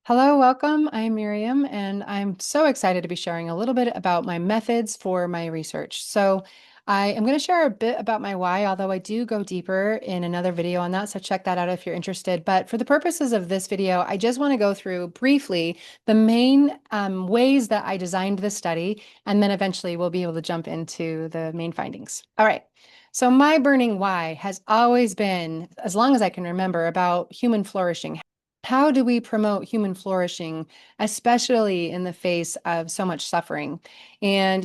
Hello, welcome. I'm Miriam, and I'm so excited to be sharing a little bit about my methods for my research. So, I am going to share a bit about my why, although I do go deeper in another video on that. So, check that out if you're interested. But for the purposes of this video, I just want to go through briefly the main ways that I designed this study, and then eventually we'll be able to jump into the main findings. All right. So, my burning why has always been, as long as I can remember, about human flourishing. How do we promote human flourishing, especially in the face of so much suffering? And,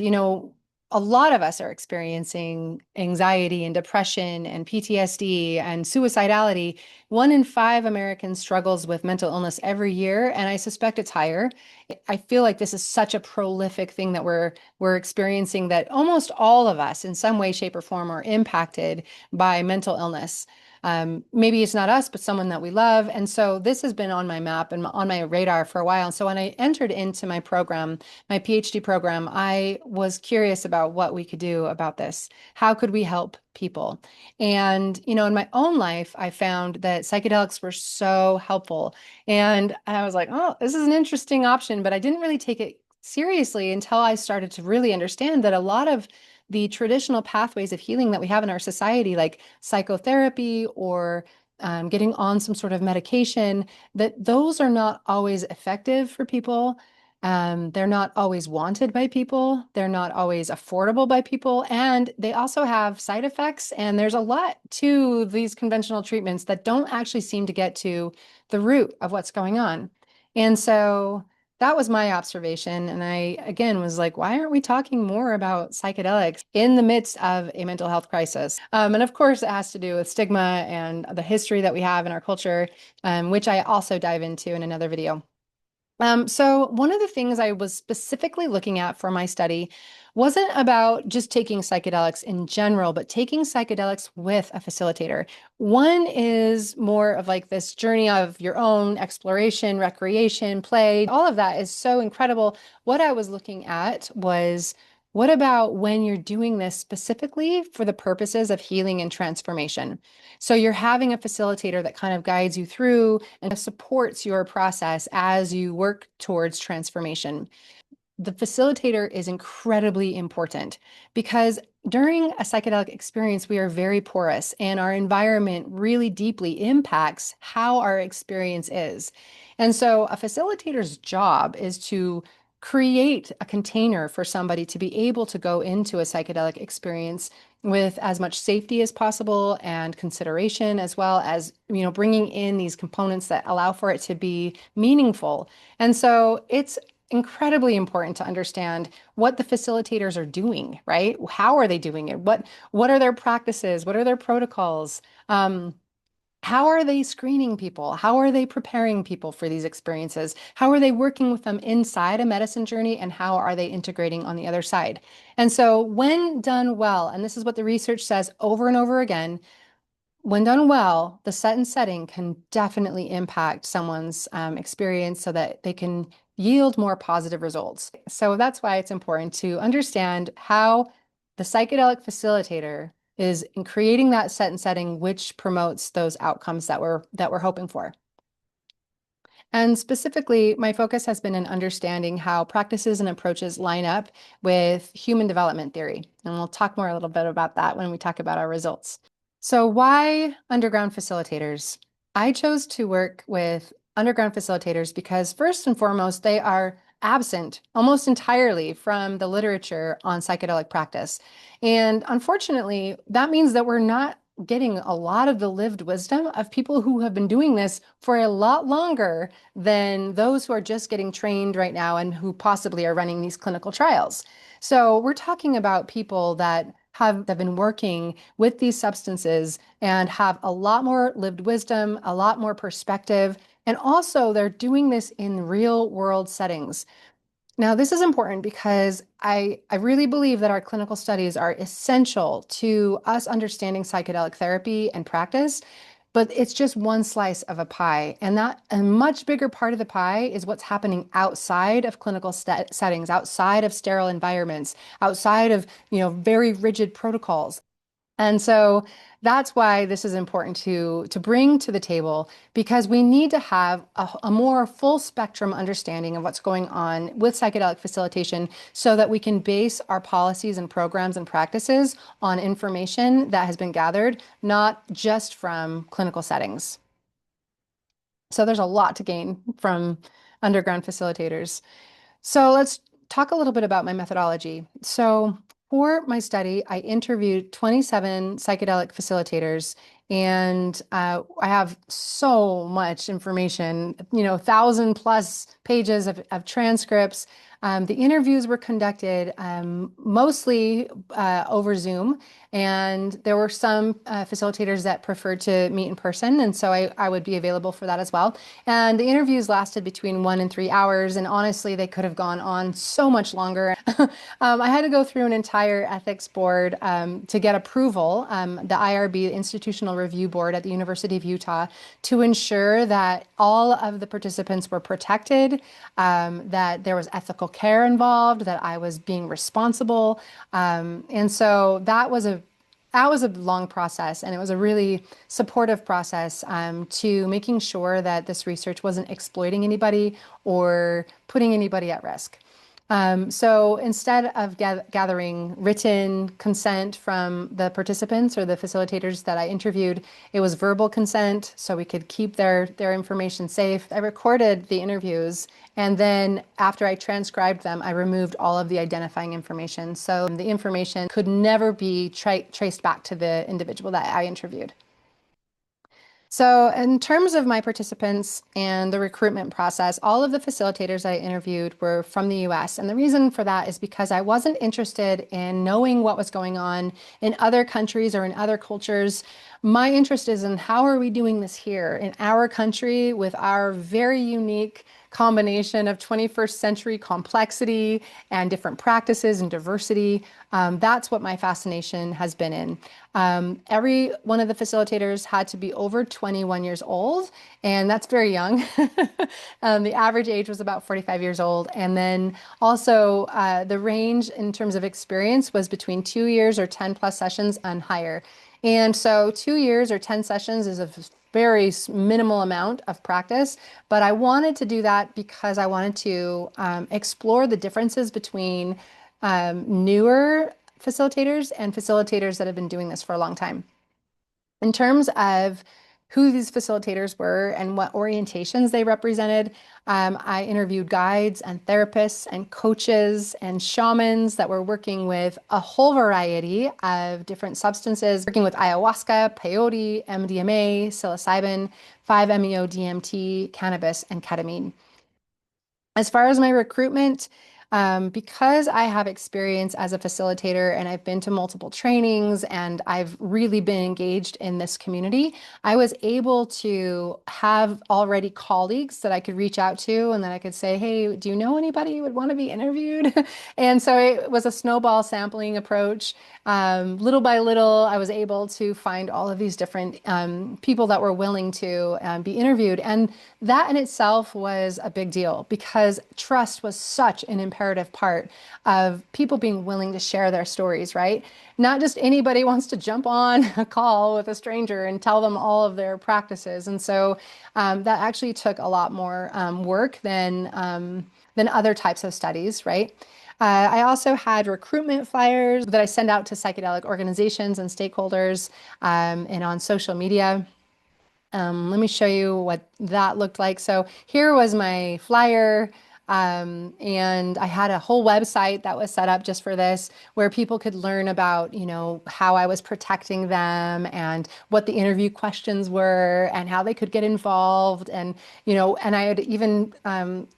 a lot of us are experiencing anxiety and depression and PTSD and suicidality. 1 in 5 Americans struggles with mental illness every year, and I suspect it's higher. I feel like this is such a prolific thing that we're experiencing that almost all of us in some way, shape, or form are impacted by mental illness. Maybe it's not us, but someone that we love. And so this has been on my map and on my radar for a while. And so when I entered into my program, my PhD program, I was curious about what we could do about this. How could we help people? And, in my own life, I found that psychedelics were so helpful. And I was like, oh, this is an interesting option, but I didn't really take it seriously until I started to really understand that a lot of the traditional pathways of healing that we have in our society, like psychotherapy or getting on some sort of medication, that those are not always effective for people. They're not always wanted by people. They're not always affordable by people. And they also have side effects. And there's a lot to these conventional treatments that don't actually seem to get to the root of what's going on. And so that was my observation. And I, again, was like, why aren't we talking more about psychedelics in the midst of a mental health crisis? And of course, it has to do with stigma and the history that we have in our culture, which I also dive into in another video. So one of the things I was specifically looking at for my study wasn't about just taking psychedelics in general, but taking psychedelics with a facilitator. One is more of like this journey of your own exploration, recreation, play. All of that is so incredible. What I was looking at was what about when you're doing this specifically for the purposes of healing and transformation? So you're having a facilitator that kind of guides you through and supports your process as you work towards transformation. The facilitator is incredibly important because during a psychedelic experience, we are very porous and our environment really deeply impacts how our experience is. And so a facilitator's job is to create a container for somebody to be able to go into a psychedelic experience with as much safety as possible and consideration, as well as, bringing in these components that allow for it to be meaningful. And so it's incredibly important to understand what the facilitators are doing, right? How are they doing it? What are their practices? What are their protocols? How are they screening people? How are they preparing people for these experiences? How are they working with them inside a medicine journey? And how are they integrating on the other side? And so, when done well, and this is what the research says over and over again, when done well, the set and setting can definitely impact someone's experience so that they can yield more positive results. So that's why it's important to understand how the psychedelic facilitator is in creating that set and setting, which promotes those outcomes that we're hoping for. And specifically, my focus has been in understanding how practices and approaches line up with human development theory. And we'll talk more a little bit about that when we talk about our results. So why underground facilitators? I chose to work with underground facilitators because first and foremost, they are absent almost entirely from the literature on psychedelic practice. And unfortunately, that means that we're not getting a lot of the lived wisdom of people who have been doing this for a lot longer than those who are just getting trained right now and who possibly are running these clinical trials. So we're talking about people that have been working with these substances and have a lot more lived wisdom, a lot more perspective, and also they're doing this in real world settings. Now, this is important because I really believe that our clinical studies are essential to us understanding psychedelic therapy and practice, but it's just one slice of a pie. And that a much bigger part of the pie is what's happening outside of clinical settings, outside of sterile environments, outside of, very rigid protocols. And so that's why this is important to bring to the table because we need to have a more full spectrum understanding of what's going on with psychedelic facilitation so that we can base our policies and programs and practices on information that has been gathered, not just from clinical settings. So there's a lot to gain from underground facilitators. So let's talk a little bit about my methodology. So for my study, I interviewed 27 psychedelic facilitators, and I have so much information, 1,000+ pages of transcripts. The interviews were conducted mostly over Zoom, and there were some facilitators that preferred to meet in person, and so I would be available for that as well. And the interviews lasted between 1 and 3 hours, and honestly, they could have gone on so much longer. I had to go through an entire ethics board to get approval, the IRB, the Institutional Review Board at the University of Utah, to ensure that all of the participants were protected, that there was ethical care involved, that I was being responsible. And so that was a long process, and it was a really supportive process to making sure that this research wasn't exploiting anybody or putting anybody at risk. So instead of gathering written consent from the participants or the facilitators that I interviewed, it was verbal consent so we could keep their information safe. I recorded the interviews, and then after I transcribed them, I removed all of the identifying information. So the information could never be traced back to the individual that I interviewed. So, in terms of my participants and the recruitment process, all of the facilitators I interviewed were from the US. And the reason for that is because I wasn't interested in knowing what was going on in other countries or in other cultures. My interest is in how are we doing this here in our country with our very unique combination of 21st century complexity and different practices and diversity. That's what my fascination has been in. Every one of the facilitators had to be over 21 years old, and that's very young. The average age was about 45 years old. And then also the range in terms of experience was between 2 years or 10+ sessions and higher. And so 2 years or 10 sessions is a very minimal amount of practice, but I wanted to do that because I wanted to explore the differences between newer facilitators and facilitators that have been doing this for a long time. In terms of who these facilitators were and what orientations they represented, I interviewed guides and therapists and coaches and shamans that were working with a whole variety of different substances, working with ayahuasca, peyote, MDMA, psilocybin, 5-MeO-DMT, cannabis, and ketamine. As far as my recruitment, because I have experience as a facilitator and I've been to multiple trainings and I've really been engaged in this community, I was able to have already colleagues that I could reach out to and that I could say, hey, do you know anybody who would want to be interviewed? And so it was a snowball sampling approach. Little by little, I was able to find all of these different people that were willing to be interviewed. And that in itself was a big deal because trust was such an imperative part of people being willing to share their stories, right? Not just anybody wants to jump on a call with a stranger and tell them all of their practices. And so that actually took a lot more work than other types of studies, right? I also had recruitment flyers that I send out to psychedelic organizations and stakeholders and on social media. Let me show you what that looked like. So here was my flyer. And I had a whole website that was set up just for this, where people could learn about, how I was protecting them and what the interview questions were and how they could get involved. And I would even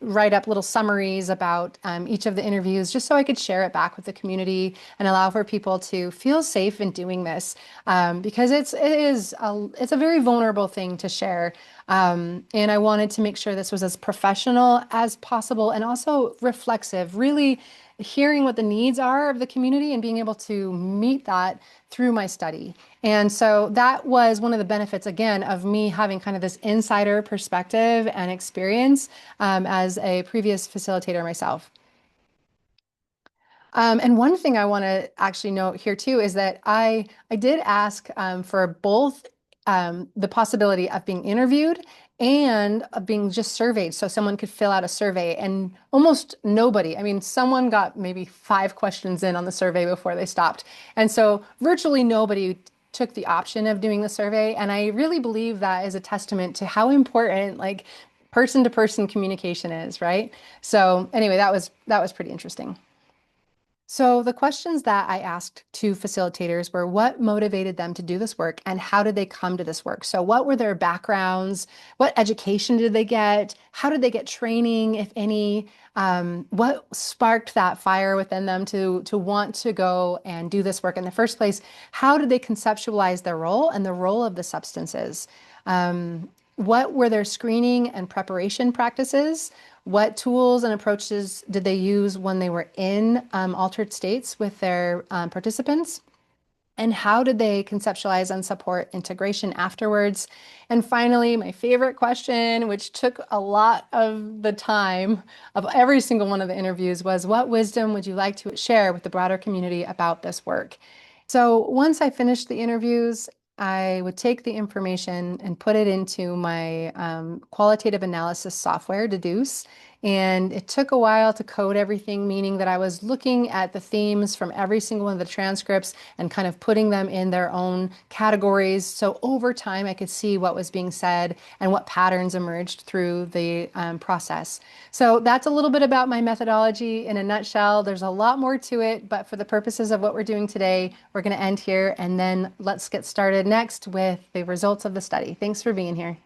write up little summaries about each of the interviews just so I could share it back with the community and allow for people to feel safe in doing this because it's a very vulnerable thing to share. And I wanted to make sure this was as professional as possible and also reflexive, really hearing what the needs are of the community and being able to meet that through my study. And so that was one of the benefits, again, of me having kind of this insider perspective and experience as a previous facilitator myself. And one thing I want to actually note here too is that I did ask for both the possibility of being interviewed and of being just surveyed, so someone could fill out a survey. And almost nobody, I mean, someone got maybe 5 questions in on the survey before they stopped, and so virtually nobody took the option of doing the survey. And I really believe that is a testament to how important like person to person communication is, right? So anyway, that was pretty interesting. So the questions that I asked to facilitators were what motivated them to do this work and how did they come to this work? So what were their backgrounds? What education did they get? How did they get training, if any? What sparked that fire within them to want to go and do this work in the first place? How did they conceptualize their role and the role of the substances? What were their screening and preparation practices? What tools and approaches did they use when they were in altered states with their participants? And how did they conceptualize and support integration afterwards? And finally, my favorite question, which took a lot of the time of every single one of the interviews, was what wisdom would you like to share with the broader community about this work? So once I finished the interviews, I would take the information and put it into my qualitative analysis software, Deduce. And it took a while to code everything, meaning that I was looking at the themes from every single one of the transcripts and kind of putting them in their own categories. So over time, I could see what was being said and what patterns emerged through the process. So that's a little bit about my methodology in a nutshell. There's a lot more to it, but for the purposes of what we're doing today, we're going to end here and then let's get started next with the results of the study. Thanks for being here.